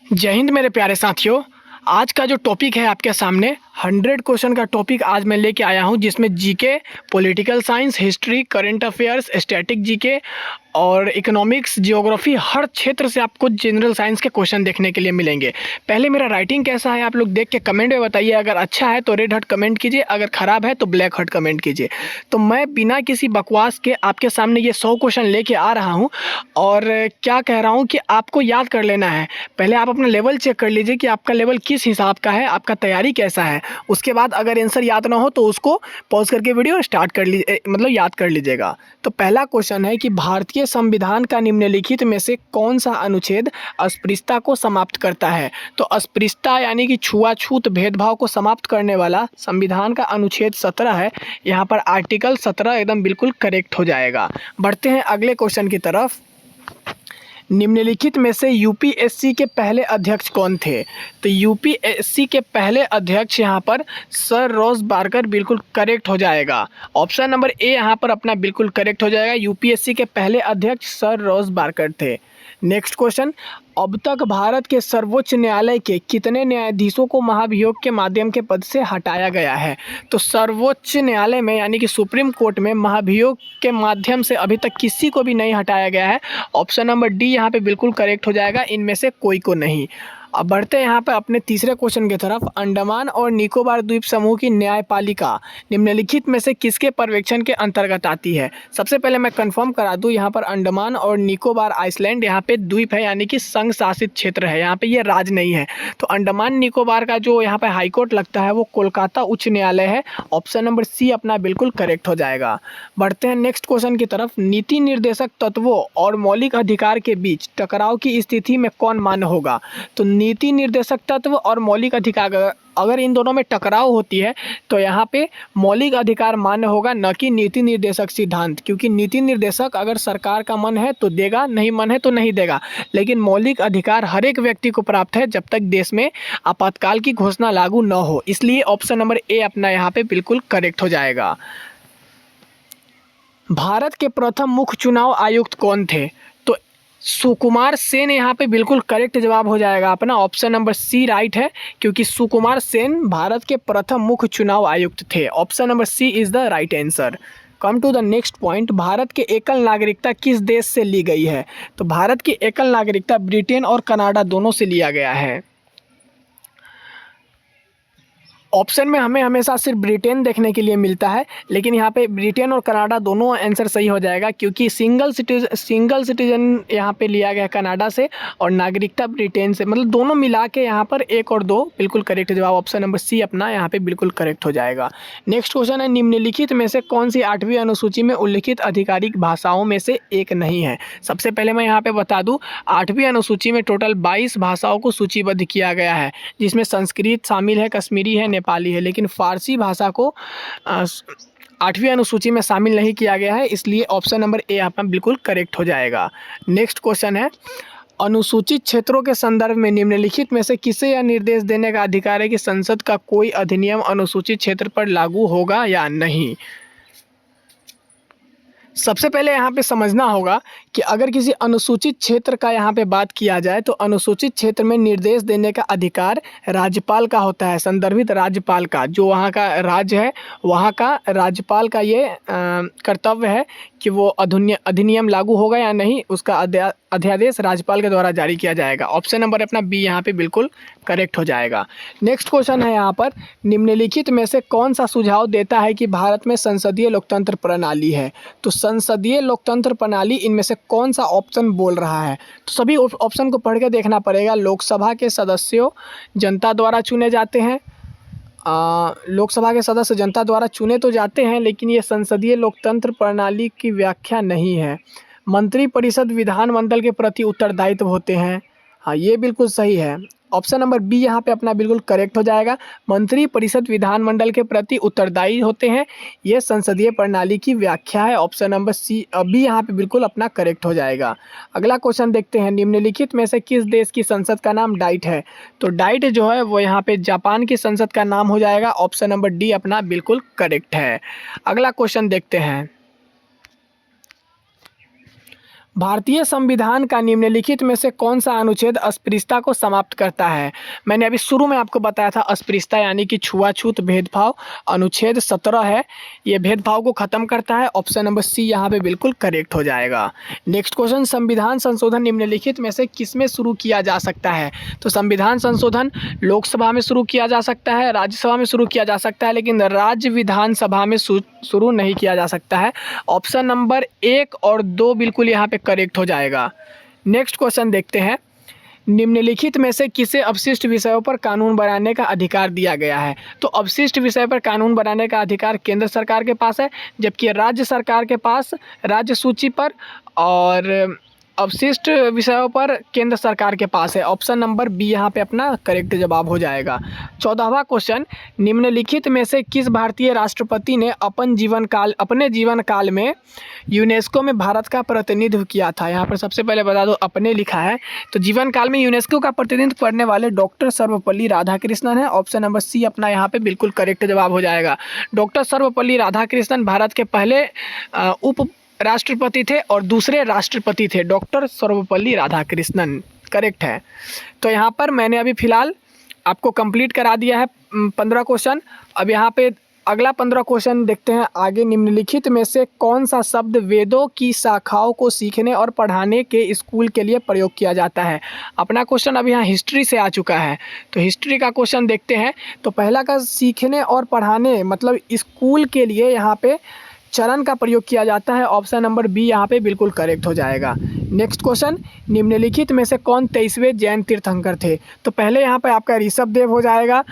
जय हिंद मेरे प्यारे साथियों। आज का जो टॉपिक है आपके सामने 100 क्वेश्चन का टॉपिक आज मैं लेके आया हूं, जिसमें GK, political science, history, current affairs, static GK और इकोनॉमिक्स, जियोग्राफी, हर क्षेत्र से आपको जनरल साइंस के क्वेश्चन देखने के लिए मिलेंगे। पहले मेरा राइटिंग कैसा है आप लोग देख के कमेंट में बताइए। अगर अच्छा है तो रेड हर्ट कमेंट कीजिए, अगर ख़राब है तो ब्लैक हर्ट कमेंट कीजिए। तो मैं बिना किसी बकवास के आपके सामने ये 100 क्वेश्चन लेके आ रहा हूँ और क्या कह रहा हूँ कि आपको याद कर लेना है। पहले आप अपना लेवल चेक कर लीजिए कि आपका लेवल किस हिसाब का है, आपका तैयारी कैसा है। उसके बाद अगर आंसर याद ना हो तो उसको पॉज करके वीडियो स्टार्ट कर लीजिए, मतलब याद कर लीजिएगा। तो पहला क्वेश्चन है कि भारतीय संविधान का निम्नलिखित में से कौन सा अनुच्छेद अस्पृश्यता को समाप्त करता है। तो अस्पृश्यता यानी कि छुआछूत भेदभाव को समाप्त करने वाला संविधान का अनुच्छेद 17 है। यहाँ पर आर्टिकल 17 एकदम बिल्कुल करेक्ट हो जाएगा। बढ़ते हैं अगले क्वेश्चन की तरफ। निम्नलिखित में से यूपीएससी के पहले अध्यक्ष कौन थे। तो यूपीएससी के पहले अध्यक्ष यहाँ पर सर रॉस बार्कर बिल्कुल करेक्ट हो जाएगा। ऑप्शन नंबर ए यहाँ पर अपना बिल्कुल करेक्ट हो जाएगा। यूपीएससी के पहले अध्यक्ष सर रॉस बार्कर थे। नेक्स्ट क्वेश्चन, अब तक भारत के सर्वोच्च न्यायालय के कितने न्यायाधीशों को महाभियोग के माध्यम के पद से हटाया गया है। तो सर्वोच्च न्यायालय में यानी कि सुप्रीम कोर्ट में महाभियोग के माध्यम से अभी तक किसी को भी नहीं हटाया गया है। ऑप्शन नंबर डी यहाँ पे बिल्कुल करेक्ट हो जाएगा, इनमें से कोई को नहीं। अब बढ़ते हैं यहाँ पे अपने तीसरे क्वेश्चन की तरफ। अंडमान और निकोबार द्वीप समूह की न्यायपालिका निम्नलिखित में से किसके पर्यवेक्षण के अंतर्गत आती है। सबसे पहले मैं कंफर्म करा दूं, यहाँ पर अंडमान और निकोबार आइसलैंड यहाँ पे द्वीप है यानी कि संघ शासित क्षेत्र है, यहाँ पे ये राज्य नहीं है। तो अंडमान निकोबार का जो यहाँ पे हाईकोर्ट लगता है वो कोलकाता उच्च न्यायालय है। ऑप्शन नंबर सी अपना बिल्कुल करेक्ट हो जाएगा। बढ़ते हैं नेक्स्ट क्वेश्चन की तरफ। नीति निर्देशक तत्वों और मौलिक अधिकार के बीच टकराव की स्थिति में कौन मान्य होगा। तो नीति निर्देशक तत्व और मौलिक अधिकार अगर इन दोनों में टकराव होती है तो यहाँ पे मौलिक अधिकार मान्य होगा, न कि नीति निर्देशक सिद्धांत। क्योंकि नीति निर्देशक अगर सरकार का मन है तो देगा, नहीं मन है तो नहीं देगा। लेकिन मौलिक अधिकार हर एक व्यक्ति को प्राप्त है जब तक देश में आपातकाल की घोषणा लागू न हो। इसलिए ऑप्शन नंबर ए अपना यहाँ पे बिल्कुल करेक्ट हो जाएगा। भारत के प्रथम मुख्य चुनाव आयुक्त कौन थे। तो सुकुमार सेन यहाँ पे बिल्कुल करेक्ट जवाब हो जाएगा अपना। ऑप्शन नंबर सी राइट है, क्योंकि सुकुमार सेन भारत के प्रथम मुख्य चुनाव आयुक्त थे। Option number C is the right answer. Come to the next point, Bharat के एकल नागरिकता किस देश से ली गई है। तो भारत की एकल नागरिकता ब्रिटेन और कनाडा दोनों से लिया गया है। ऑप्शन में हमें हमेशा सिर्फ ब्रिटेन देखने के लिए मिलता है, लेकिन यहाँ पे ब्रिटेन और कनाडा दोनों आंसर सही हो जाएगा, क्योंकि सिंगल सिटीजन यहाँ पे लिया गया कनाडा से और नागरिकता ब्रिटेन से, मतलब दोनों मिला के यहाँ पर एक और दो बिल्कुल करेक्ट जवाब। ऑप्शन नंबर सी अपना यहाँ पे बिल्कुल करेक्ट हो जाएगा। नेक्स्ट क्वेश्चन है, निम्नलिखित में से कौन सी 8वीं अनुसूची में उल्लिखित आधिकारिक भाषाओं में से एक नहीं है। सबसे पहले मैं यहाँ पे बता दूँ, 8वीं अनुसूची में टोटल 22 भाषाओं को सूचीबद्ध किया गया है, जिसमें संस्कृत शामिल है, कश्मीरी है, नेपाली है। लेकिन फारसी भाषा को 8वीं अनुसूची में शामिल नहीं किया गया है, इसलिए ऑप्शन नंबर ए आपका बिल्कुल करेक्ट हो जाएगा। नेक्स्ट क्वेश्चन है, अनुसूचित क्षेत्रों के संदर्भ में निम्नलिखित में से किसे यह निर्देश देने का अधिकार है कि संसद का कोई अधिनियम अनुसूचित क्षेत्र पर लागू होगा या नहीं। सबसे पहले यहाँ पे समझना होगा कि अगर किसी अनुसूचित क्षेत्र का यहाँ पे बात किया जाए तो अनुसूचित क्षेत्र में निर्देश देने का अधिकार राज्यपाल का होता है, संदर्भित राज्यपाल का। जो वहाँ का राज्य है वहाँ का राज्यपाल का ये कर्तव्य है कि वो अधिनियम लागू होगा या नहीं, उसका अध्यादेश राज्यपाल के द्वारा जारी किया जाएगा। ऑप्शन नंबर अपना बी यहाँ पे बिल्कुल करेक्ट हो जाएगा। नेक्स्ट क्वेश्चन है यहाँ पर, निम्नलिखित में से कौन सा सुझाव देता है कि भारत में संसदीय लोकतंत्र प्रणाली है। तो संसदीय लोकतंत्र प्रणाली, इनमें से कौन सा ऑप्शन बोल रहा है। तो सभी ऑप्शन को पढ़ के देखना पड़ेगा। लोकसभा के सदस्यों जनता द्वारा चुने जाते हैं, लोकसभा के सदस्य जनता द्वारा चुने तो जाते हैं, लेकिन ये संसदीय लोकतंत्र प्रणाली की व्याख्या नहीं है। मंत्रिपरिषद विधानमंडल के प्रति उत्तरदायित्व होते हैं, हाँ ये बिल्कुल सही है। ऑप्शन नंबर बी यहाँ पे अपना बिल्कुल करेक्ट हो जाएगा। मंत्रिपरिषद विधानमंडल के प्रति उत्तरदायी होते हैं, ये संसदीय प्रणाली की व्याख्या है। ऑप्शन नंबर सी बी यहाँ पे बिल्कुल अपना करेक्ट हो जाएगा। अगला क्वेश्चन देखते हैं, निम्नलिखित में से किस देश की संसद का नाम डाइट है। तो डाइट जो है वो यहाँ पे जापान की संसद का नाम हो जाएगा। ऑप्शन नंबर डी अपना बिल्कुल करेक्ट है। अगला क्वेश्चन देखते हैं, भारतीय संविधान का निम्नलिखित में से कौन सा अनुच्छेद अस्पृश्यता को समाप्त करता है? मैंने अभी शुरू में आपको बताया था अस्पृश्यता यानी कि छुआछूत भेदभाव अनुच्छेद 17 है, ये भेदभाव को खत्म करता है। ऑप्शन नंबर सी यहाँ पे बिल्कुल करेक्ट हो जाएगा। नेक्स्ट क्वेश्चन, संविधान संशोधन निम्नलिखित में से किसमें शुरू किया जा सकता है? तो संविधान संशोधन लोकसभा में शुरू किया जा सकता है, राज्यसभा में शुरू किया जा सकता है, लेकिन राज्य विधानसभा में शुरू नहीं किया जा सकता है। ऑप्शन नंबर 1 और 2 बिल्कुल यहाँ पे करेक्ट हो जाएगा। नेक्स्ट क्वेश्चन देखते हैं, निम्नलिखित में से किसे अपशिष्ट विषयों पर कानून बनाने का अधिकार दिया गया है? तो अपशिष्ट विषय पर कानून बनाने का अधिकार केंद्र सरकार के पास है, जबकि राज्य सरकार के पास राज्य सूची पर और अवशिष्ट विषयों पर केंद्र सरकार के पास है। ऑप्शन नंबर बी यहाँ पे अपना करेक्ट जवाब हो जाएगा। 14वां क्वेश्चन, निम्नलिखित में से किस भारतीय राष्ट्रपति ने अपने जीवन काल में यूनेस्को में भारत का प्रतिनिधित्व किया था? यहाँ पर सबसे पहले बता दो अपने लिखा है, तो जीवन काल में यूनेस्को का प्रतिनिधित्व करने वाले डॉक्टर सर्वपल्ली राधाकृष्णन है। ऑप्शन नंबर सी अपना यहाँ पे बिल्कुल करेक्ट जवाब हो जाएगा। डॉक्टर सर्वपल्ली राधाकृष्णन भारत के पहले उप राष्ट्रपति थे और दूसरे राष्ट्रपति थे डॉक्टर सर्वपल्ली राधाकृष्णन, करेक्ट है। तो यहाँ पर मैंने अभी फ़िलहाल आपको कंप्लीट करा दिया है 15 क्वेश्चन। अब यहाँ पे अगला 15 क्वेश्चन देखते हैं आगे। निम्नलिखित में से कौन सा शब्द वेदों की शाखाओं को सीखने और पढ़ाने के स्कूल के लिए प्रयोग किया जाता है? अपना क्वेश्चन अभी यहाँ हिस्ट्री से आ चुका है, तो हिस्ट्री का क्वेश्चन देखते हैं। तो पहला का सीखने और पढ़ाने मतलब स्कूल के लिए यहाँ पे चरण का प्रयोग किया जाता है। ऑप्शन नंबर बी यहाँ पे बिल्कुल करेक्ट हो जाएगा। नेक्स्ट क्वेश्चन, निम्नलिखित में से कौन 23वें जैन तीर्थंकर थे? तो पहले यहाँ पे आपका ऋषभ देव हो जाएगा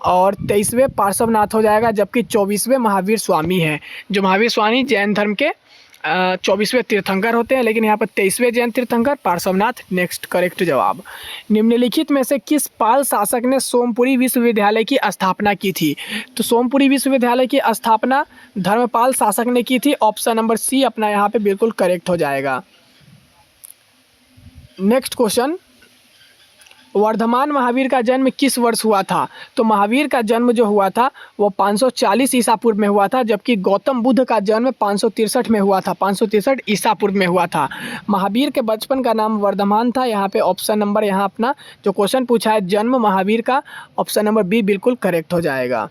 और 23वें पार्श्वनाथ हो जाएगा, जबकि 24वें महावीर स्वामी हैं। जो महावीर स्वामी जैन धर्म के 24वें तीर्थंकर होते हैं, लेकिन यहाँ पर 23वें जैन तीर्थंकर पार्श्वनाथ। नेक्स्ट करेक्ट जवाब, निम्नलिखित में से किस पाल शासक ने सोमपुरी विश्वविद्यालय की स्थापना की थी? तो सोमपुरी विश्वविद्यालय की स्थापना धर्मपाल शासक ने की थी। ऑप्शन नंबर सी अपना यहाँ पे बिल्कुल करेक्ट हो जाएगा। नेक्स्ट क्वेश्चन, वर्धमान महावीर का जन्म किस वर्ष हुआ था? तो महावीर का जन्म जो हुआ था वो 540 ईसा पूर्व में हुआ था, जबकि गौतम बुद्ध का जन्म 563 में हुआ था, 563 ईसा पूर्व में हुआ था। महावीर के बचपन का नाम वर्धमान था। यहाँ पे ऑप्शन नंबर यहाँ अपना जो क्वेश्चन पूछा है जन्म महावीर का, ऑप्शन नंबर बी बिल्कुल करेक्ट हो जाएगा।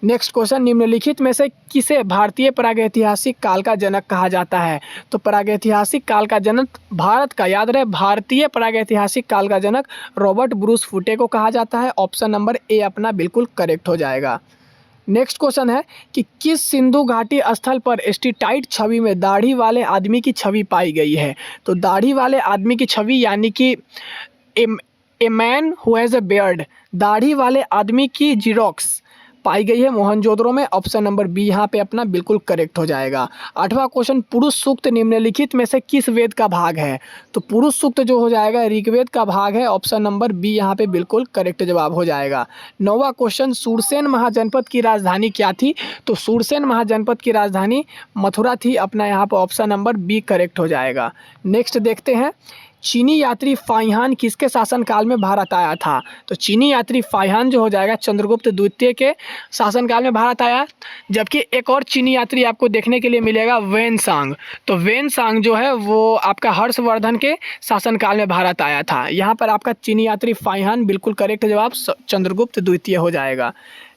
नेक्स्ट क्वेश्चन, निम्नलिखित में से किसे भारतीय प्रागैतिहासिक काल का जनक कहा जाता है? तो प्रागैतिहासिक काल का जनक भारत का, याद रहे, भारतीय प्रागैतिहासिक काल का जनक रॉबर्ट ब्रूस फुटे को कहा जाता है। ऑप्शन नंबर ए अपना बिल्कुल करेक्ट हो जाएगा। नेक्स्ट क्वेश्चन है कि किस सिंधु घाटी स्थल पर स्टेटाइट छवि में दाढ़ी वाले आदमी की छवि पाई गई है? तो दाढ़ी वाले आदमी की छवि यानी कि a man who has a beard, दाढ़ी वाले आदमी की जीरोक्स पाई गई है मोहनजोदड़ो में। ऑप्शन नंबर बी यहाँ पे अपना बिल्कुल करेक्ट हो जाएगा। 8वां क्वेश्चन, पुरुष सूक्त निम्नलिखित में से किस वेद का भाग है? तो पुरुष सूक्त जो हो जाएगा ऋग्वेद का भाग है। ऑप्शन नंबर बी यहाँ पे बिल्कुल करेक्ट जवाब हो जाएगा। 9वां क्वेश्चन, सूरसेन महाजनपद की राजधानी क्या थी? तो सूरसेन महाजनपद की राजधानी मथुरा थी। अपना यहाँ पर ऑप्शन नंबर बी करेक्ट हो जाएगा। नेक्स्ट देखते हैं, चीनी यात्री फाहियान किसके शासनकाल में भारत आया था? तो चीनी यात्री फाहियान जो हो जाएगा चंद्रगुप्त द्वितीय के शासनकाल में भारत आया। जबकि एक और चीनी यात्री आपको देखने के लिए मिलेगा वेनसांग। तो वेनसांग जो है वो आपका हर्षवर्धन के शासनकाल में भारत आया था। यहाँ पर आपका चीनी यात्री फाहियान बिल्कुल करेक्ट जवाब चंद्रगुप्त द्वितीय हो जाएगा।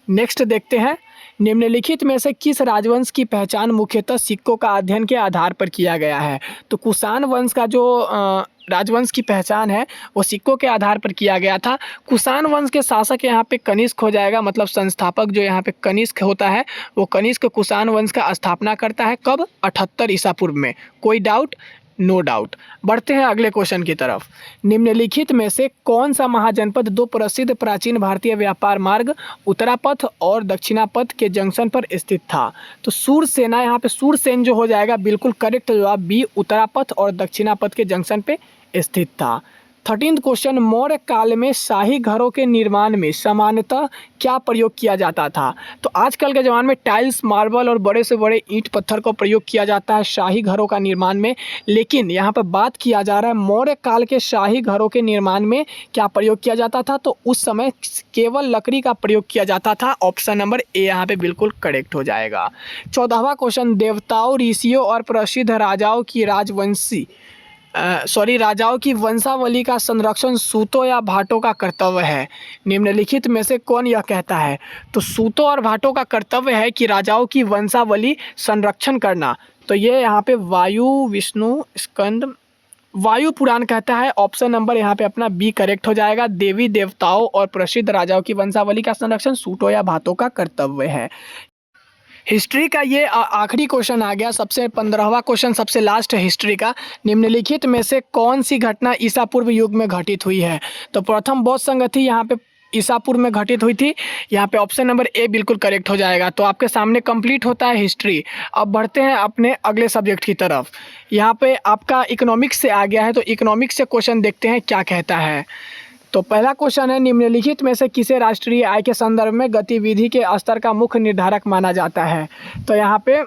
नेक्स्ट देखते हैं, निम्नलिखित में से किस राजवंश की पहचान मुख्यतः सिक्कों का अध्ययन के आधार पर किया गया है? तो कुषाण वंश का जो राजवंश की पहचान है वो सिक्कों के आधार पर किया गया था। कुषाण वंश के शासक यहाँ पे कनिष्क हो जाएगा, मतलब संस्थापक जो यहाँ पे कनिष्क होता है वो कनिष्क कुषाण वंश का स्थापना करता है। कब? 78 ईसा पूर्व में। कोई डाउट? No doubt. बढ़ते हैं अगले क्वेश्चन की तरफ। निम्नलिखित में से कौन सा महाजनपद दो प्रसिद्ध प्राचीन भारतीय व्यापार मार्ग उत्तरापथ और दक्षिणापथ के जंक्शन पर स्थित था? तो सूरसेना, यहाँ पे सूरसेन जो हो जाएगा बिल्कुल करेक्ट जवाब बी, उत्तरापथ और दक्षिणापथ के जंक्शन पे स्थित था। 13वां क्वेश्चन, मौर्य काल में शाही घरों के निर्माण में सामान्यतः क्या प्रयोग किया जाता था? तो आजकल के ज़माने में टाइल्स, मार्बल और बड़े से बड़े ईंट पत्थर का प्रयोग किया जाता है शाही घरों का निर्माण में, लेकिन यहाँ पर बात किया जा रहा है मौर्य काल के शाही घरों के निर्माण में क्या प्रयोग किया जाता था? तो उस समय केवल लकड़ी का प्रयोग किया जाता था। ऑप्शन नंबर ए यहाँ पे बिल्कुल करेक्ट हो जाएगा। 14वां क्वेश्चन, देवताओं, ऋषियों और प्रसिद्ध राजाओं की राजवंशी राजाओं की वंशावली का संरक्षण सूतों या भाटों का कर्तव्य है। निम्नलिखित में से कौन यह कहता है? तो सूतों और भाटों का कर्तव्य है कि राजाओं की वंशावली संरक्षण करना। तो ये यहाँ पे वायु, विष्णु, स्कंद, वायु पुराण कहता है। ऑप्शन नंबर यहाँ पे अपना बी करेक्ट हो जाएगा। देवी देवताओं और प्रसिद्ध राजाओं की वंशावली का संरक्षण सूतों या भाटों का कर्तव्य है। हिस्ट्री का ये आखिरी क्वेश्चन आ गया, सबसे 15वां क्वेश्चन, सबसे लास्ट है हिस्ट्री का। निम्नलिखित में से कौन सी घटना ईसा पूर्व युग में घटित हुई है? तो प्रथम बौद्ध संगति यहाँ पे ईसा पूर्व में घटित हुई थी। यहाँ पे ऑप्शन नंबर ए बिल्कुल करेक्ट हो जाएगा। तो आपके सामने कंप्लीट होता है हिस्ट्री। अब बढ़ते हैं अपने अगले सब्जेक्ट की तरफ। यहाँ पे आपका इकोनॉमिक्स से आ गया है, तो इकोनॉमिक्स से क्वेश्चन देखते हैं क्या कहता है। तो पहला क्वेश्चन है, निम्नलिखित में से किसे राष्ट्रीय आय के संदर्भ में गतिविधि के स्तर का मुख्य निर्धारक माना जाता है? तो यहाँ पे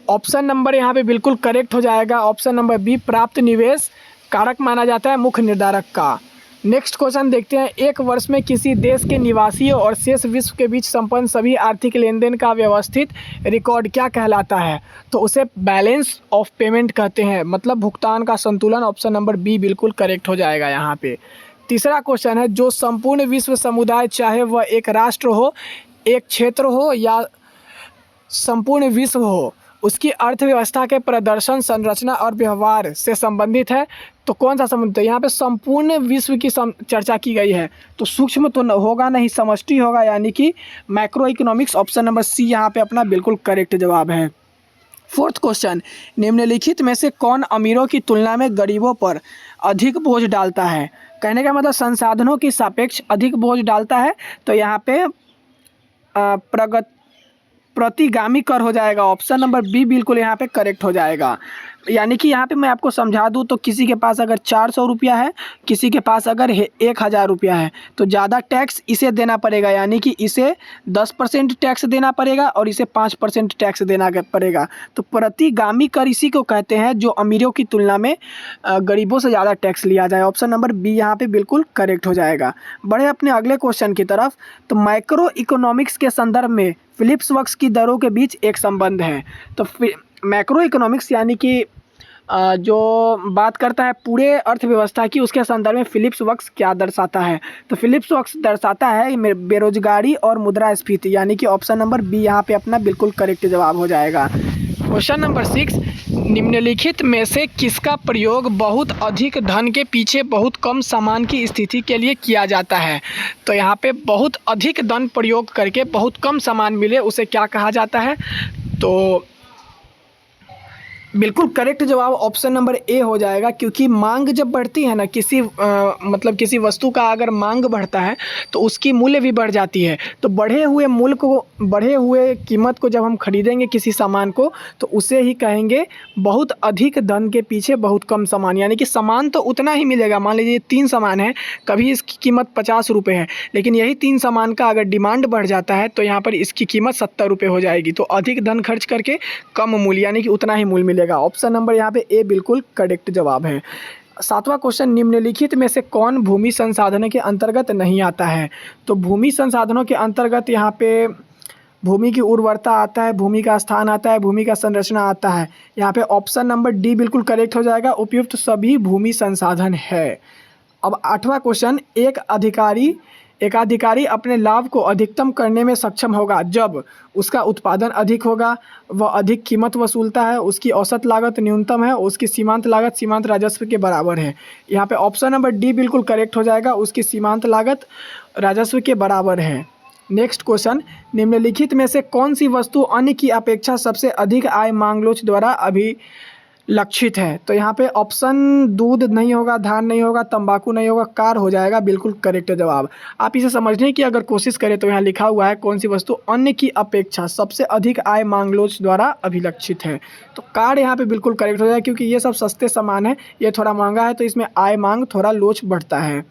ऑप्शन नंबर यहाँ पे बिल्कुल करेक्ट हो जाएगा। ऑप्शन नंबर बी प्राप्त निवेश कारक माना जाता है मुख्य निर्धारक का। नेक्स्ट क्वेश्चन देखते हैं, एक वर्ष में किसी देश के निवासियों और शेष विश्व के बीच संपन्न सभी आर्थिक लेन देन का व्यवस्थित रिकॉर्ड क्या कहलाता है? तो उसे बैलेंस ऑफ पेमेंट कहते हैं, मतलब भुगतान का संतुलन। ऑप्शन नंबर बी बिल्कुल करेक्ट हो जाएगा यहाँ पे। तीसरा क्वेश्चन है, जो संपूर्ण विश्व समुदाय, चाहे वह एक राष्ट्र हो, एक क्षेत्र हो या संपूर्ण विश्व हो, उसकी अर्थव्यवस्था के प्रदर्शन, संरचना और व्यवहार से संबंधित है। तो कौन सा संबंधित है? यहाँ पे संपूर्ण विश्व की चर्चा की गई है। तो सूक्ष्म तो होगा नहीं, समष्टि होगा, यानी कि macroeconomics. Option number C यहाँ पे अपना बिल्कुल करेक्ट जवाब है। फोर्थ क्वेश्चन, निम्नलिखित में से कौन अमीरों की तुलना में गरीबों पर अधिक बोझ डालता है? कहने का मतलब संसाधनों की सापेक्ष अधिक बोझ डालता है। तो यहाँ पे प्रतिगामी कर हो जाएगा। ऑप्शन नंबर बी बिल्कुल यहाँ पे करेक्ट हो जाएगा। यानी कि यहाँ पे मैं आपको समझा दूँ तो किसी के पास अगर 400 रुपया है, किसी के पास अगर 1000 रुपया है, तो ज़्यादा टैक्स इसे देना पड़ेगा, यानी कि इसे 10% टैक्स देना पड़ेगा और इसे 5% टैक्स देना पड़ेगा। तो प्रतिगामी कर इसी को कहते हैं जो अमीरों की तुलना में गरीबों से ज़्यादा टैक्स लिया जाए। ऑप्शन नंबर बी यहाँ पे बिल्कुल करेक्ट हो जाएगा। बढ़े अपने अगले क्वेश्चन की तरफ। तो माइक्रो इकोनॉमिक्स के संदर्भ में फिलिप्स वक्स की दरों के बीच एक संबंध है। तो मैक्रो इकोनॉमिक्स यानी कि जो बात करता है पूरे अर्थव्यवस्था की, उसके संदर्भ में फिलिप्स वक्स क्या दर्शाता है? तो फिलिप्स वक्स दर्शाता है बेरोजगारी और मुद्रास्फीति, यानी कि ऑप्शन नंबर बी यहाँ पे अपना बिल्कुल करेक्ट जवाब हो जाएगा। क्वेश्चन नंबर 6, निम्नलिखित में से किसका प्रयोग बहुत अधिक धन के पीछे बहुत कम सामान की स्थिति के लिए किया जाता है? तो यहाँ पे बहुत अधिक धन प्रयोग करके बहुत कम सामान मिले, उसे क्या कहा जाता है? तो बिल्कुल करेक्ट जवाब ऑप्शन नंबर ए हो जाएगा, क्योंकि मांग जब बढ़ती है ना, मतलब किसी वस्तु का अगर मांग बढ़ता है तो उसकी मूल्य भी बढ़ जाती है। तो बढ़े हुए कीमत को जब हम खरीदेंगे किसी सामान को, तो उसे ही कहेंगे बहुत अधिक धन के पीछे बहुत कम सामान। यानी कि सामान तो उतना ही मिलेगा। मान लीजिए 3 सामान है, कभी इसकी कीमत 50 रुपये है, लेकिन यही 3 सामान का अगर डिमांड बढ़ जाता है तो यहाँ पर इसकी कीमत 70 रुपये हो जाएगी। तो अधिक धन खर्च करके कम मूल्य, यानी कि उतना ही मूल्य मिलेगा। ऑप्शन नंबर यहाँ पे ए बिल्कुल करेक्ट जवाब है। 7वां क्वेश्चन, निम्नलिखित में से कौन भूमि संसाधनों के अंतर्गत नहीं आता है? तो भूमि संसाधनों के अंतर्गत यहाँ पे भूमि की उर्वरता आता है, भूमि का स्थान आता है, भूमि का संरचना आता है। यहाँ पे ऑप्शन नंबर डी बिल्कुल करेक्ट हो जाएगा, उपयुक्त सभी भूमि संसाधन है। अब 8वां क्वेश्चन, एकाधिकारी अपने लाभ को अधिकतम करने में सक्षम होगा जब उसका उत्पादन अधिक होगा, वह अधिक कीमत वसूलता है, उसकी औसत लागत न्यूनतम है, उसकी सीमांत लागत सीमांत राजस्व के बराबर है। यहाँ पे ऑप्शन नंबर डी बिल्कुल करेक्ट हो जाएगा, उसकी सीमांत लागत राजस्व के बराबर है। नेक्स्ट क्वेश्चन, निम्नलिखित में से कौन सी वस्तु अन्य की अपेक्षा सबसे अधिक आय मांगलोच द्वारा अभिलक्षित है? तो यहाँ पे ऑप्शन दूध नहीं होगा, धान नहीं होगा, तंबाकू नहीं होगा, कार हो जाएगा बिल्कुल करेक्ट जवाब। आप इसे समझने की अगर कोशिश करें तो यहाँ लिखा हुआ है कौन सी वस्तु अन्य की अपेक्षा सबसे अधिक आय मांगलोच द्वारा अभिलक्षित है। तो कार यहाँ पे बिल्कुल करेक्ट हो जाएगा, क्योंकि ये सब सस्ते सामान है, ये थोड़ा महंगा है, तो इसमें आय मांग थोड़ा लोच बढ़ता है।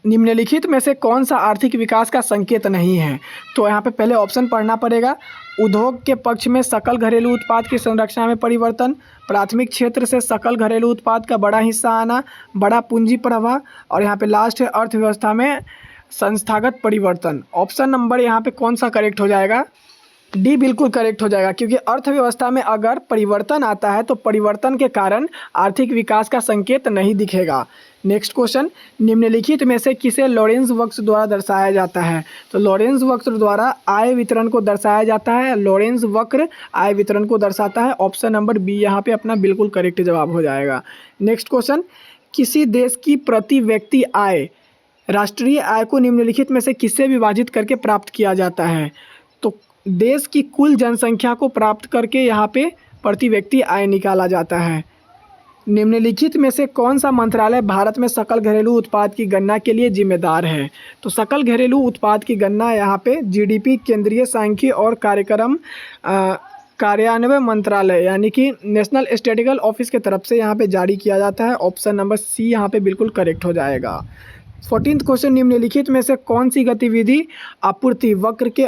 निम्नलिखित में से कौन सा आर्थिक विकास का संकेत नहीं है? तो यहाँ पे पहले ऑप्शन पढ़ना पड़ेगा। उद्योग के पक्ष में सकल घरेलू उत्पाद की संरचना में परिवर्तन, प्राथमिक क्षेत्र से सकल घरेलू उत्पाद का बड़ा हिस्सा आना, बड़ा पूंजी प्रवाह, और यहाँ पे लास्ट है अर्थव्यवस्था में संस्थागत परिवर्तन। ऑप्शन नंबर यहाँ पे कौन सा करेक्ट हो जाएगा? डी बिल्कुल करेक्ट हो जाएगा, क्योंकि अर्थव्यवस्था में अगर परिवर्तन आता है तो परिवर्तन के कारण आर्थिक विकास का संकेत नहीं दिखेगा। नेक्स्ट क्वेश्चन, निम्नलिखित में से किसे लॉरेंस वक्र द्वारा दर्शाया जाता है? तो लॉरेंस वक्र द्वारा आय वितरण को दर्शाया जाता है। लॉरेंस वक्र आय वितरण को दर्शाता है। ऑप्शन नंबर बी यहाँ पे अपना बिल्कुल करेक्ट जवाब हो जाएगा। नेक्स्ट क्वेश्चन, किसी देश की प्रति व्यक्ति आय, राष्ट्रीय आय को निम्नलिखित में से किससे विभाजित करके प्राप्त किया जाता है? तो देश की कुल जनसंख्या को प्राप्त करके यहाँ पे प्रति व्यक्ति आय निकाला जाता है। निम्नलिखित में से कौन सा मंत्रालय भारत में सकल घरेलू उत्पाद की गणना के लिए जिम्मेदार है? तो सकल घरेलू उत्पाद की गणना यहाँ पे जीडीपी, केंद्रीय सांख्यिकी और कार्यक्रम कार्यान्वयन मंत्रालय यानी कि नेशनल स्टैटिस्टिकल ऑफिस की तरफ से यहाँ पे जारी किया जाता है। ऑप्शन नंबर सी यहाँ पे बिल्कुल करेक्ट हो जाएगा। 14th क्वेश्चन, निम्नलिखित में से कौन सी गतिविधि आपूर्ति वक्र के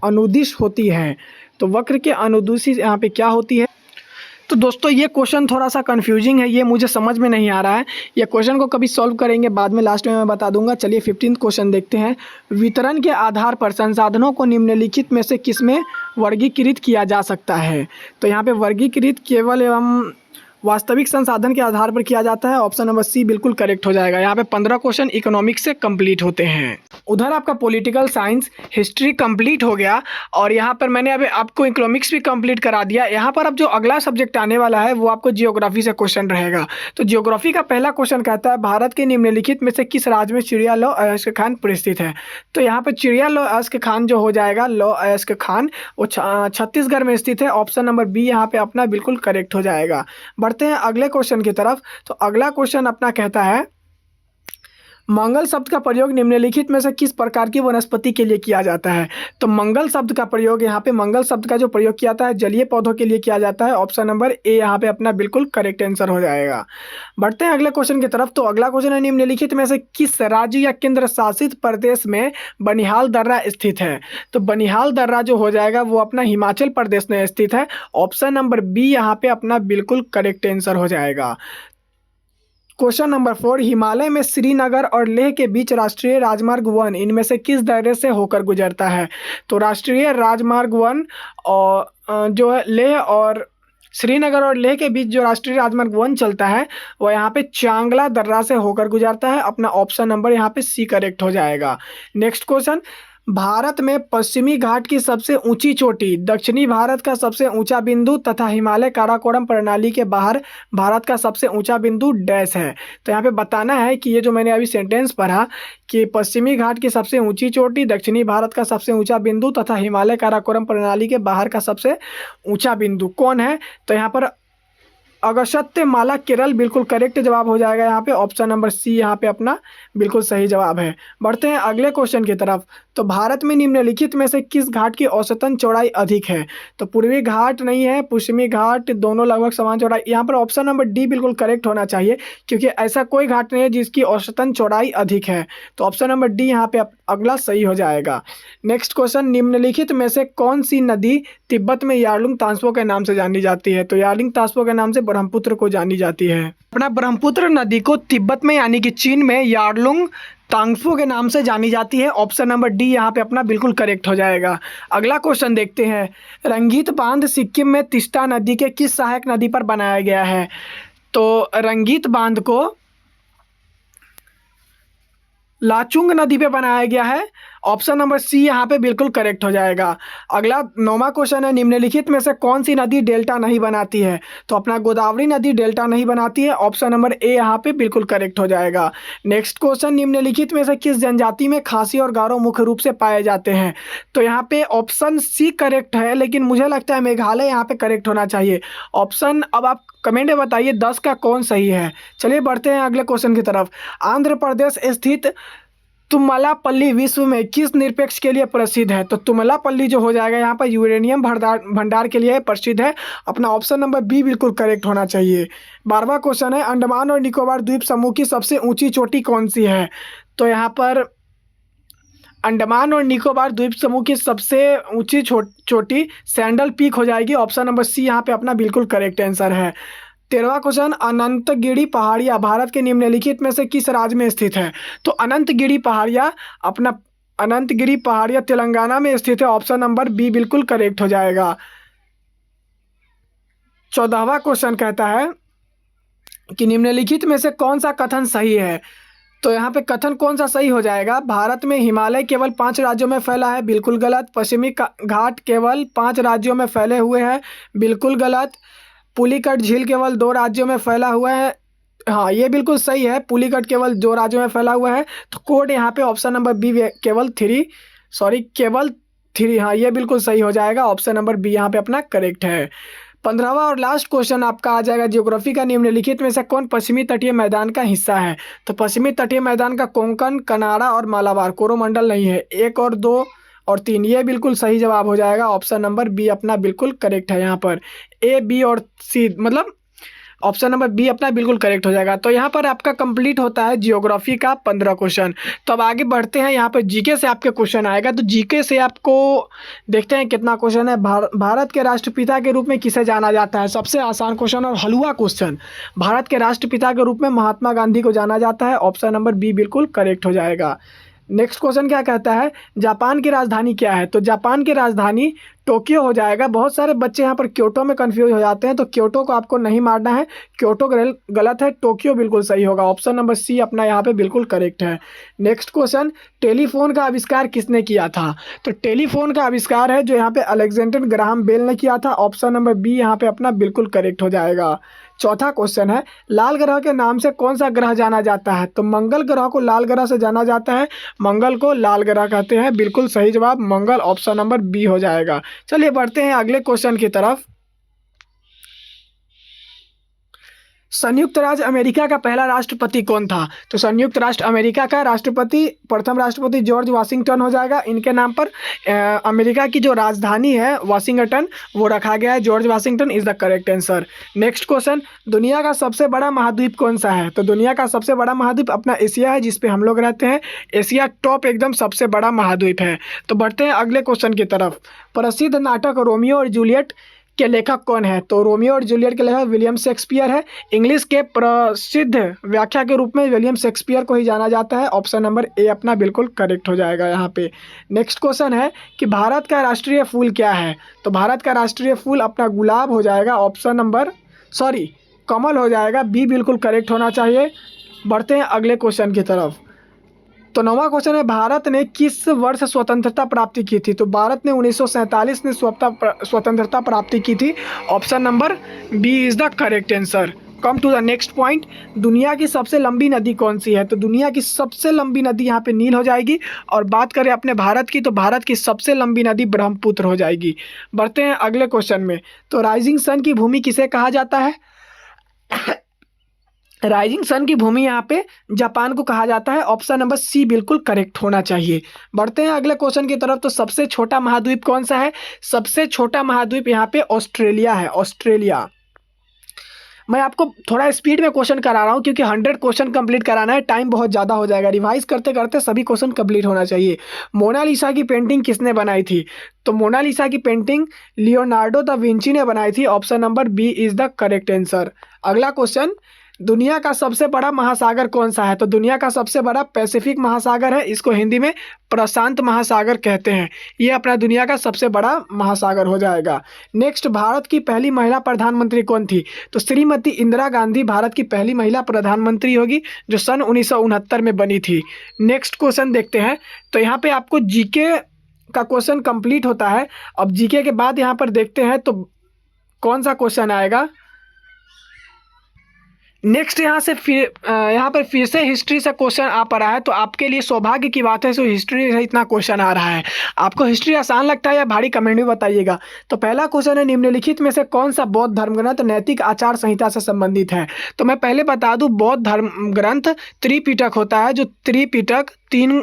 अनुदिश होती है? तो वक्र के अनुदिश यहाँ पे क्या होती है? तो दोस्तों ये क्वेश्चन थोड़ा सा कंफ्यूजिंग है, ये मुझे समझ में नहीं आ रहा है। ये क्वेश्चन को कभी सॉल्व करेंगे, बाद में लास्ट में मैं बता दूंगा। चलिए 15th क्वेश्चन देखते हैं। वितरण के आधार पर संसाधनों को निम्नलिखित में से किसमें वर्गीकृत किया जा सकता है? तो यहाँ पे वर्गीकृत केवल एवं वास्तविक संसाधन के आधार पर किया जाता है। ऑप्शन नंबर सी बिल्कुल करेक्ट हो जाएगा। यहाँ पे 15 क्वेश्चन इकोनॉमिक्स से कंप्लीट होते हैं। उधर आपका पॉलिटिकल साइंस हिस्ट्री कंप्लीट हो गया और यहाँ पर मैंने अभी आपको इकोनॉमिक्स भी कंप्लीट करा दिया। यहाँ पर अब जो अगला सब्जेक्ट आने वाला है वो आपको जियोग्राफी से क्वेश्चन रहेगा। तो जियोग्राफी का पहला क्वेश्चन कहता है भारत के निम्नलिखित में से किस राज्य में चिड़िया लौ अयस्क खान परिस्थित है? तो यहाँ पर चिड़िया लौ अयस्क खान जो हो जाएगा, लौ अयस्क खान, वो छत्तीसगढ़ में स्थित है। ऑप्शन नंबर बी यहाँ पे अपना बिल्कुल करेक्ट हो जाएगा। बढ़ते हैं अगले क्वेश्चन की तरफ। तो अगला क्वेश्चन अपना कहता है मंगल शब्द का प्रयोग निम्नलिखित में से किस प्रकार की वनस्पति के लिए किया जाता है? तो मंगल शब्द का प्रयोग यहाँ पे मंगल शब्द का जो प्रयोग किया जाता है जलीय पौधों के लिए किया जाता है। ऑप्शन नंबर ए यहाँ पे अपना बिल्कुल करेक्ट आंसर हो जाएगा। बढ़ते हैं अगले क्वेश्चन की तरफ। तो अगला क्वेश्चन है निम्नलिखित में से किस राज्य या केंद्र शासित प्रदेश में बनिहाल दर्रा स्थित है? तो बनिहाल दर्रा जो हो जाएगा वो अपना हिमाचल प्रदेश में स्थित है। ऑप्शन नंबर बी यहाँ पे अपना बिल्कुल करेक्ट आंसर हो जाएगा। क्वेश्चन नंबर 4, हिमालय में श्रीनगर और लेह के बीच राष्ट्रीय राजमार्ग 1 इनमें से किस दर्रे से होकर गुजरता है? तो राष्ट्रीय राजमार्ग 1 और जो है लेह और श्रीनगर और लेह के बीच जो राष्ट्रीय राजमार्ग 1 चलता है वो यहाँ पे चांगला दर्रा से होकर गुजरता है। अपना ऑप्शन नंबर यहाँ पे सी करेक्ट हो जाएगा। नेक्स्ट क्वेश्चन, भारत में पश्चिमी घाट की सबसे ऊंची चोटी, दक्षिणी भारत का सबसे ऊंचा बिंदु तथा हिमालय काराकोरम प्रणाली के बाहर भारत का सबसे ऊंचा बिंदु डैश है। तो यहाँ पे बताना है कि ये जो मैंने अभी सेंटेंस पढ़ा कि पश्चिमी घाट की सबसे ऊंची चोटी, दक्षिणी भारत का सबसे ऊंचा बिंदु तथा हिमालय काराकोरम प्रणाली के बाहर का सबसे ऊंचा बिंदु कौन है? तो यहाँ पर अगस्त्य माला केरल बिल्कुल करेक्ट जवाब हो जाएगा। यहाँ पे ऑप्शन नंबर सी यहाँ पे अपना बिल्कुल सही जवाब है। बढ़ते हैं अगले क्वेश्चन की तरफ। तो भारत में निम्नलिखित में से किस घाट की औसतन चौड़ाई अधिक है? तो पूर्वी घाट नहीं है, पश्चिमी घाट, दोनों लगभग समान चौड़ाई। यहाँ पर ऑप्शन नंबर डी बिल्कुल करेक्ट होना चाहिए, क्योंकि ऐसा कोई घाट नहीं है जिसकी औसतन चौड़ाई अधिक है। तो ऑप्शन नंबर डी यहाँ पे अगला सही हो जाएगा। नेक्स्ट क्वेश्चन, निम्नलिखित में से कौन सी नदी तिब्बत में यार्लुंग तांसपो के नाम से जानी जाती है? तो यार्लुंग तांसपो के नाम से ब्रह्मपुत्र को जानी जाती है। अपना ब्रह्मपुत्र नदी को तिब्बत में यानी कि चीन में यार्लुंग तांगफू के नाम से जानी जाती है। ऑप्शन नंबर डी यहाँ पे अपना बिल्कुल करेक्ट हो जाएगा। अगला क्वेश्चन देखते हैं। रंगीत बांध सिक्किम में तीस्ता नदी के किस सहायक नदी पर बनाया गया है? तो रंगीत बांध को लाचुंग नदी पे बनाया गया है। ऑप्शन नंबर सी यहाँ पे बिल्कुल करेक्ट हो जाएगा। अगला 9वां क्वेश्चन है, निम्नलिखित में से कौन सी नदी डेल्टा नहीं बनाती है? तो अपना गोदावरी नदी डेल्टा नहीं बनाती है। ऑप्शन नंबर ए यहाँ पे बिल्कुल करेक्ट हो जाएगा। नेक्स्ट क्वेश्चन, निम्नलिखित में से किस जनजाति में खासी और गारो मुख्य रूप से पाए जाते हैं? तो यहाँ पे ऑप्शन सी करेक्ट है, लेकिन मुझे लगता है मेघालय यहाँ पे करेक्ट होना चाहिए। ऑप्शन अब आप कमेंट में बताइए 10 का कौन सही है। चलिए बढ़ते हैं अगले क्वेश्चन की तरफ। आंध्र प्रदेश स्थित तुमलापल्ली विश्व में किस निरपेक्ष के लिए प्रसिद्ध है? तो तुमलापल्ली जो हो जाएगा यहाँ पर यूरेनियम भंडार के लिए प्रसिद्ध है। अपना ऑप्शन नंबर बी बिल्कुल करेक्ट होना चाहिए। 12वां क्वेश्चन है, अंडमान और निकोबार द्वीप समूह की सबसे ऊंची चोटी कौन सी है? तो यहाँ पर अंडमान और निकोबार द्वीप समूह की सबसे ऊंची चोटी सैंडल पीक हो जाएगी। ऑप्शन नंबर सी यहाँ पे अपना बिल्कुल करेक्ट आंसर है। 13वां क्वेश्चन, अनंतगिरी पहाड़ियाँ भारत के निम्नलिखित में से किस राज्य में स्थित है? तो अनंतगिरी पहाड़ियाँ अपना अनंतगिरी पहाड़ियाँ तेलंगाना में स्थित है। ऑप्शन नंबर बी बिल्कुल करेक्ट हो जाएगा। 14वां क्वेश्चन कहता है कि निम्नलिखित में से कौन सा कथन सही है। तो यहाँ पे कथन कौन सा सही हो जाएगा। भारत में हिमालय केवल 5 राज्यों में फैला है, बिल्कुल गलत। पश्चिमी घाट केवल 5 राज्यों में फैले हुए हैं, बिल्कुल गलत। पुलिकट झील केवल 2 राज्यों में फैला हुआ है, हाँ ये बिल्कुल सही है, पुलिकट केवल 2 राज्यों में फैला हुआ है। तो कोड यहाँ पे ऑप्शन नंबर बी केवल थ्री, हाँ ये बिल्कुल सही हो जाएगा। ऑप्शन नंबर बी यहाँ पे अपना करेक्ट है। 15वां और लास्ट क्वेश्चन आपका आ जाएगा ज्योग्राफी का। निम्नलिखित में से कौन पश्चिमी तटीय मैदान का हिस्सा है। तो पश्चिमी तटीय मैदान का कोंकण, कनाडा और मालाबार, कोरोमंडल नहीं है। 1 और 2 और 3 ये बिल्कुल सही जवाब हो जाएगा। ऑप्शन नंबर बी अपना बिल्कुल करेक्ट है। यहाँ पर ए बी और सी मतलब ऑप्शन नंबर बी अपना बिल्कुल करेक्ट हो जाएगा। तो यहाँ पर आपका कंप्लीट होता है जियोग्राफी का 15 क्वेश्चन। तो अब आगे बढ़ते हैं, यहाँ पर जीके से आपके क्वेश्चन आएगा। तो जीके से आपको देखते हैं कितना क्वेश्चन है। भारत के राष्ट्रपिता के रूप में किसे जाना जाता है। सबसे आसान क्वेश्चन और हलवा क्वेश्चन। भारत के राष्ट्रपिता के रूप में महात्मा गांधी को जाना जाता है। ऑप्शन नंबर बी बिल्कुल करेक्ट हो जाएगा। नेक्स्ट क्वेश्चन क्या कहता है, जापान की राजधानी क्या है। तो जापान की राजधानी टोक्यो हो जाएगा। बहुत सारे बच्चे यहाँ पर क्योटो में कंफ्यूज हो जाते हैं, तो क्योटो को आपको नहीं मारना है, क्योटो गलत है, टोक्यो बिल्कुल सही होगा। ऑप्शन नंबर सी अपना यहाँ पे बिल्कुल करेक्ट है। नेक्स्ट क्वेश्चन, टेलीफोन का आविष्कार किसने किया था। तो टेलीफोन का आविष्कार है जो यहाँ पे अलेक्जेंडर ग्राहम बेल ने किया था। ऑप्शन नंबर बी यहाँ पे अपना बिल्कुल करेक्ट हो जाएगा। चौथा क्वेश्चन है, लाल ग्रह के नाम से कौन सा ग्रह जाना जाता है। तो मंगल ग्रह को लाल ग्रह से जाना जाता है, मंगल को लाल ग्रह कहते हैं। बिल्कुल सही जवाब मंगल, ऑप्शन नंबर बी हो जाएगा। चलिए बढ़ते हैं अगले क्वेश्चन की तरफ। संयुक्त राज्य अमेरिका का पहला राष्ट्रपति कौन था। तो संयुक्त राष्ट्र अमेरिका का राष्ट्रपति, प्रथम राष्ट्रपति जॉर्ज वाशिंगटन हो जाएगा। इनके नाम पर अमेरिका की जो राजधानी है वाशिंगटन वो रखा गया है। George Washington is the correct answer. Next question, दुनिया का सबसे बड़ा महाद्वीप कौन सा है। तो दुनिया का सबसे बड़ा महाद्वीप अपना एशिया है, जिसपे हम लोग रहते हैं। एशिया टॉप एकदम सबसे बड़ा महाद्वीप है। तो बढ़ते हैं अगले क्वेश्चन की तरफ। प्रसिद्ध नाटक रोमियो और जूलियट के लेखक कौन है। तो रोमियो और जूलियट के लेखक विलियम शेक्सपियर है। इंग्लिश के प्रसिद्ध व्याख्या के रूप में विलियम शेक्सपियर को ही जाना जाता है। ऑप्शन नंबर ए अपना बिल्कुल करेक्ट हो जाएगा यहाँ पे। नेक्स्ट क्वेश्चन है कि भारत का राष्ट्रीय फूल क्या है। तो भारत का राष्ट्रीय फूल अपना गुलाब हो जाएगा। ऑप्शन नंबर कमल हो जाएगा। बी बिल्कुल करेक्ट होना चाहिए। बढ़ते हैं अगले क्वेश्चन की तरफ। तो 9वां क्वेश्चन है, भारत ने किस वर्ष स्वतंत्रता प्राप्ति की थी। तो भारत ने 1947 में स्वतंत्रता प्राप्ति की थी। Option number B is the correct answer. Come to the next point, दुनिया की सबसे लंबी नदी कौन सी है। तो दुनिया की सबसे लंबी नदी यहाँ पे नील हो जाएगी। और बात करें अपने भारत की, तो भारत की सबसे लंबी नदी ब्रह्मपुत्र हो जाएगी। बढ़ते हैं अगले क्वेश्चन में। तो राइजिंग सन की भूमि किसे कहा जाता है। राइजिंग सन की भूमि यहाँ पे जापान को कहा जाता है। ऑप्शन नंबर सी बिल्कुल करेक्ट होना चाहिए। बढ़ते हैं अगले क्वेश्चन की तरफ। तो सबसे छोटा महाद्वीप कौन सा है। सबसे छोटा महाद्वीप यहाँ पे ऑस्ट्रेलिया है, ऑस्ट्रेलिया। मैं आपको थोड़ा स्पीड में क्वेश्चन करा रहा हूँ क्योंकि 100 क्वेश्चन कंप्लीट कराना है, टाइम बहुत ज़्यादा हो जाएगा। रिवाइज करते करते सभी क्वेश्चन कंप्लीट होना चाहिए। मोनालिसा की पेंटिंग किसने बनाई थी। तो मोनालिसा की पेंटिंग लियोनार्डो दा विंची ने बनाई थी। Option number B is the correct answer. अगला क्वेश्चन, दुनिया का सबसे बड़ा महासागर कौन सा है। तो दुनिया का सबसे बड़ा पैसिफिक महासागर है। इसको हिंदी में प्रशांत महासागर कहते हैं। ये अपना दुनिया का सबसे बड़ा महासागर हो जाएगा। नेक्स्ट, भारत की पहली महिला प्रधानमंत्री कौन थी। तो श्रीमती इंदिरा गांधी भारत की पहली महिला प्रधानमंत्री होगी, जो सन 1969 में बनी थी। नेक्स्ट क्वेश्चन देखते हैं। तो यहाँ पे आपको जीके का क्वेश्चन कंप्लीट होता है। अब जीके के बाद यहाँ पर देखते हैं तो कौन सा क्वेश्चन आएगा। नेक्स्ट यहाँ पर फिर से हिस्ट्री से क्वेश्चन आ पा रहा है। तो आपके लिए सौभाग्य की बात है, सो हिस्ट्री से इतना क्वेश्चन आ रहा है। आपको हिस्ट्री आसान लगता है या भारी, कमेंट में बताइएगा। तो पहला क्वेश्चन है, निम्नलिखित में से कौन सा बौद्ध धर्म ग्रंथ नैतिक आचार संहिता से संबंधित है। तो मैं पहले बता दूं, बौद्ध धर्म ग्रंथ त्रिपिटक होता है, जो त्रिपिटक 3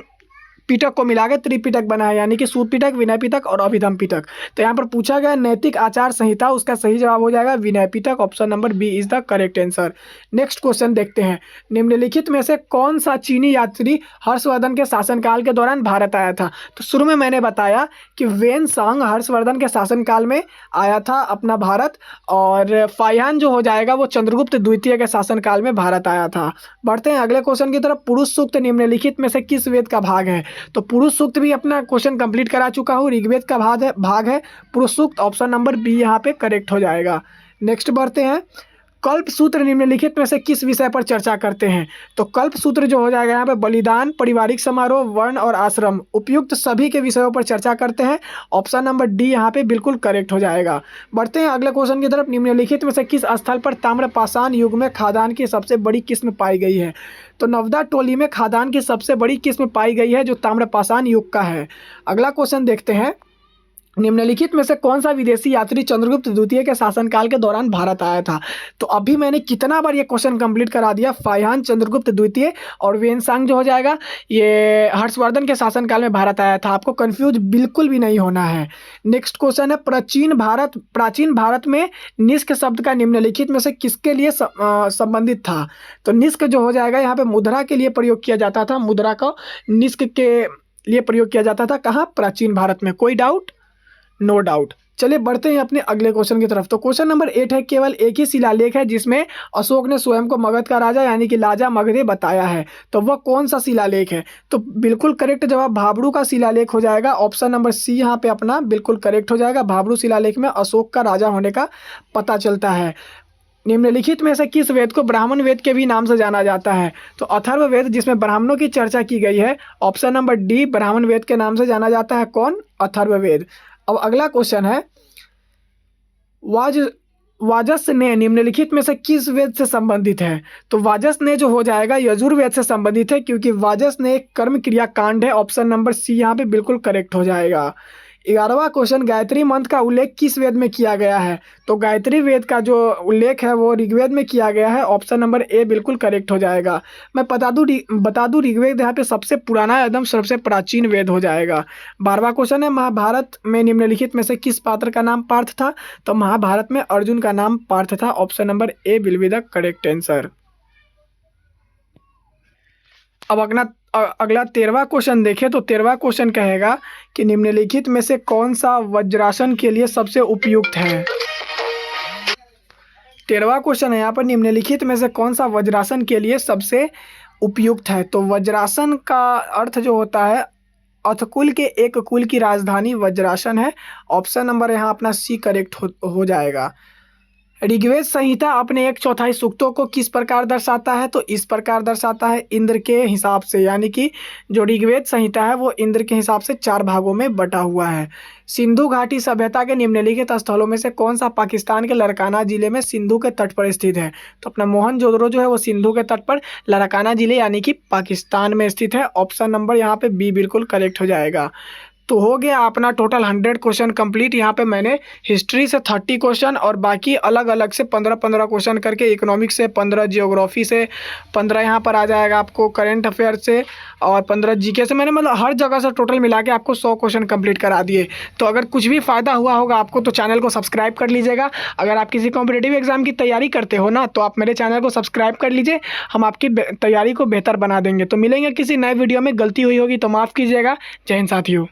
पिटक को मिलाकर त्रिपिटक बना है, यानी कि सूत पिटक, विनय पिटक और अभिधम पिटक। तो यहाँ पर पूछा गया नैतिक आचार संहिता, उसका सही जवाब हो जाएगा Vinaya Pitaka. Option number B is the correct answer. Next question देखते हैं, निम्नलिखित में से कौन सा चीनी यात्री हर्षवर्धन के शासनकाल के दौरान भारत आया था। तो शुरू में मैंने बताया कि वेन सांग हर्षवर्धन के शासनकाल में आया था अपना भारत, और फाहियान जो हो जाएगा वो चंद्रगुप्त द्वितीय के शासनकाल में भारत आया था। बढ़ते हैं अगले क्वेश्चन की तरफ। पुरुष सूक्त निम्नलिखित में से किस वेद का भाग है। तो पुरुष सूक्त भी अपना क्वेश्चन कंप्लीट करा चुका हूँ। ऋग्वेद का भाग है पुरुष सूक्त, ऑप्शन नंबर बी यहाँ पे करेक्ट हो जाएगा। नेक्स्ट बढ़ते हैं, कल्प सूत्र निम्नलिखित में से किस विषय पर चर्चा करते हैं? तो कल्प सूत्र जो हो जाएगा यहाँ पे बलिदान, पारिवारिक समारोह, वर्ण और आश्रम, उपयुक्त सभी के विषयों पर चर्चा करते हैं। ऑप्शन नंबर डी यहाँ पे बिल्कुल करेक्ट हो जाएगा। बढ़ते हैं अगले क्वेश्चन की तरफ, निम्नलिखित में से किस स्थल पर ताम्रपाषाण युग में खादान की सबसे बड़ी किस्म पाई गई है? तो नवदा टोली में खादान की सबसे बड़ी किस्म पाई गई है जो ताम्रपाषाण युग का है। अगला क्वेश्चन देखते हैं, निम्नलिखित में से कौन सा विदेशी यात्री चंद्रगुप्त द्वितीय के शासनकाल के दौरान भारत आया था? तो अभी मैंने कितना बार ये क्वेश्चन कंप्लीट करा दिया। फाहियान चंद्रगुप्त द्वितीय और वेनसांग जो हो जाएगा ये हर्षवर्धन के शासनकाल में भारत आया था। आपको कंफ्यूज बिल्कुल भी नहीं होना है। नेक्स्ट क्वेश्चन है, प्राचीन भारत में निष्क शब्द का निम्नलिखित में से किसके लिए संबंधित था? तो निष्क जो हो जाएगा यहाँ पे मुद्रा के लिए प्रयोग किया जाता था। मुद्रा को निष्क के लिए प्रयोग किया जाता था। कहाँ? प्राचीन भारत में। कोई डाउट? No doubt. चलिए बढ़ते हैं अपने अगले क्वेश्चन की तरफ। तो क्वेश्चन नंबर 8 है, केवल एक ही शिलालेख है जिसमें अशोक ने स्वयं को मगध का राजा यानी कि लाजा मगधे बताया है, तो वह कौन सा शिलालेख है? तो बिल्कुल करेक्ट जवाब भाबरू का शिलालेख हो जाएगा। ऑप्शन नंबर सी यहाँ पे अपना बिल्कुल करेक्ट हो जाएगा। भाबरू शिलालेख में अशोक का राजा होने का पता चलता है। निम्नलिखित में से किस वेद को ब्राह्मण वेद के भी नाम से जाना जाता है? तो अथर्व वेद, जिसमें ब्राह्मणों की चर्चा की गई है। ऑप्शन नंबर डी ब्राह्मण वेद के नाम से जाना जाता है। कौन? अथर्व वेद। अब अगला क्वेश्चन है, वाजसनेय निम्नलिखित में से किस वेद से संबंधित है? तो वाजसनेय जो हो जाएगा यजुर्वेद से संबंधित है, क्योंकि वाजसनेय कर्म क्रिया कांड है। ऑप्शन नंबर सी यहाँ पे बिल्कुल करेक्ट हो जाएगा। 11वां क्वेश्चन, गायत्री मंत्र का उल्लेख किस वेद में किया गया है? तो गायत्री वेद का जो उल्लेख है वो ऋग्वेद में किया गया है। ऑप्शन नंबर ए बिल्कुल करेक्ट हो जाएगा। मैं बता दूं ऋग्वेद यहाँ पे सबसे पुराना एकदम सबसे प्राचीन वेद हो जाएगा। 12वां क्वेश्चन है, महाभारत में निम्नलिखित में से किस पात्र का नाम पार्थ था? तो महाभारत में अर्जुन का नाम पार्थ था। Option number A will be the correct answer. अब अगला 13वां क्वेश्चन देखें तो 13वां क्वेश्चन कहेगा कि निम्नलिखित में से कौन सा वज्रासन के लिए सबसे उपयुक्त है? 13वां क्वेश्चन है यहाँ पर, निम्नलिखित में से कौन सा वज्रासन के लिए सबसे उपयुक्त है? तो वज्रासन का अर्थ जो होता है अथकुल के एक कुल की राजधानी वज्रासन है। ऑप्शन नंबर यहाँ अपना सी करेक्ट हो जाएगा। ऋग्वेद संहिता अपने 1/4 सूक्तों को किस प्रकार दर्शाता है? तो इस प्रकार दर्शाता है इंद्र के हिसाब से, यानी कि जो ऋग्वेद संहिता है वो इंद्र के हिसाब से 4 भागों में बटा हुआ है। सिंधु घाटी सभ्यता के निम्नलिखित स्थलों में से कौन सा पाकिस्तान के लड़काना जिले में सिंधु के तट पर स्थित है? तो अपना मोहनजोदड़ो जो है वो सिंधु के तट पर लड़काना जिले यानी कि पाकिस्तान में स्थित है। ऑप्शन नंबर यहाँ पे बी बिल्कुल करेक्ट हो जाएगा। तो हो गया अपना टोटल 100 क्वेश्चन कंप्लीट। यहाँ पे मैंने हिस्ट्री से 30 क्वेश्चन और बाकी अलग अलग से 15-15 क्वेश्चन करके, इकोनॉमिक्स से 15, जियोग्राफी से 15, यहाँ पर आ जाएगा आपको करंट अफेयर से, और 15 जीके से। मैंने मतलब हर जगह से टोटल मिला के आपको 100 क्वेश्चन कंप्लीट करा दिए। तो अगर कुछ भी फ़ायदा हुआ होगा आपको तो चैनल को सब्सक्राइब कर लीजिएगा। अगर आप किसी कॉम्पिटिटिव एग्जाम की तैयारी करते हो ना तो आप मेरे चैनल को सब्सक्राइब कर लीजिए, हम आपकी तैयारी को बेहतर बना देंगे। तो मिलेंगे किसी नए वीडियो में, गलती हुई होगी तो माफ़ कीजिएगा। जय हिंद साथियों।